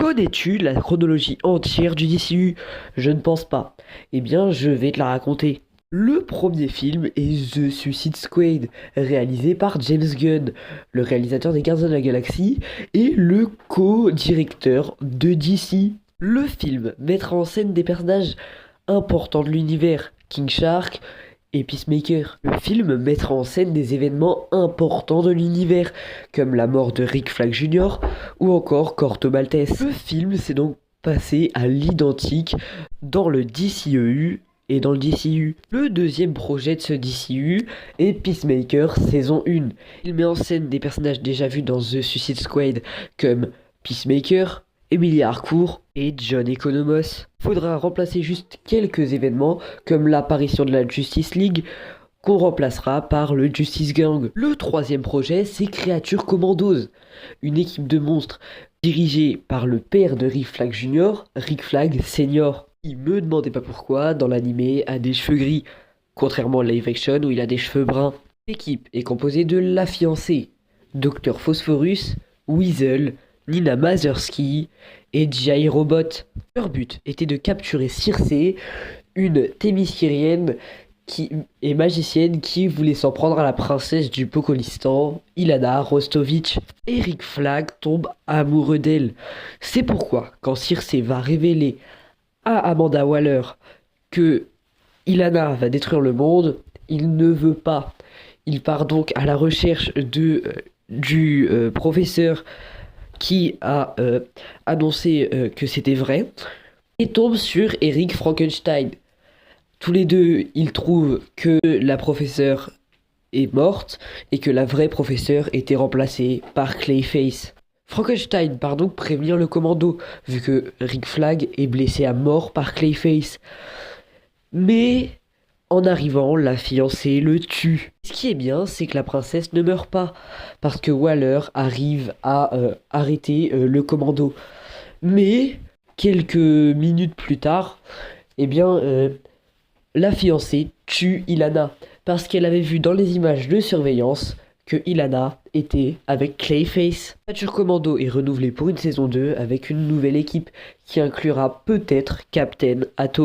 Connais-tu la chronologie entière du DCU? Je ne pense pas. Eh bien, je vais te la raconter. Le premier film est The Suicide Squad, réalisé par James Gunn, le réalisateur des Gardiens de la Galaxie et le co-directeur de DC. Le film mettra en scène des personnages importants de l'univers, King Shark et Peacemaker. Le film mettra en scène des événements importants de l'univers, comme la mort de Rick Flag Jr. ou encore Corto Maltese. Le film s'est donc passé à l'identique dans le DCEU et dans le DCU. Le deuxième projet de ce DCU est Peacemaker saison 1. Il met en scène des personnages déjà vus dans The Suicide Squad comme Peacemaker, Emilia Harcourt et John Economos. Faudra remplacer juste quelques événements comme l'apparition de la Justice League qu'on remplacera par le Justice Gang. Le troisième projet, c'est Creature Commandos, une équipe de monstres dirigée par le père de Rick Flag Jr., Rick Flag Senior. Il me demandait pas pourquoi, dans l'animé, a des cheveux gris, contrairement à live action où il a des cheveux bruns. L'équipe est composée de la fiancée, Dr Phosphorus, Weasel, Nina Mazursky et Jai Robot. Leur but était de capturer Circe, une Thémiskyrienne qui est magicienne qui voulait s'en prendre à la princesse du Pokolistan, Ilana Rostovich. Rick Flag tombe amoureux d'elle. C'est pourquoi, quand Circe va révéler à Amanda Waller que Ilana va détruire le monde, il ne veut pas. Il part donc à la recherche du professeur qui a annoncé que c'était vrai, et tombe sur Eric Frankenstein. Tous les deux, ils trouvent que la professeure est morte et que la vraie professeure était remplacée par Clayface. Frankenstein part donc prévenir le commando, vu que Rick Flag est blessé à mort par Clayface. Mais en arrivant, la fiancée le tue. Ce qui est bien, c'est que la princesse ne meurt pas, parce que Waller arrive à arrêter le commando. Mais, quelques minutes plus tard, eh bien, la fiancée tue Ilana, parce qu'elle avait vu dans les images de surveillance que Ilana était avec Clayface. Creature Commando est renouvelée pour une saison 2 avec une nouvelle équipe qui inclura peut-être Captain Atom.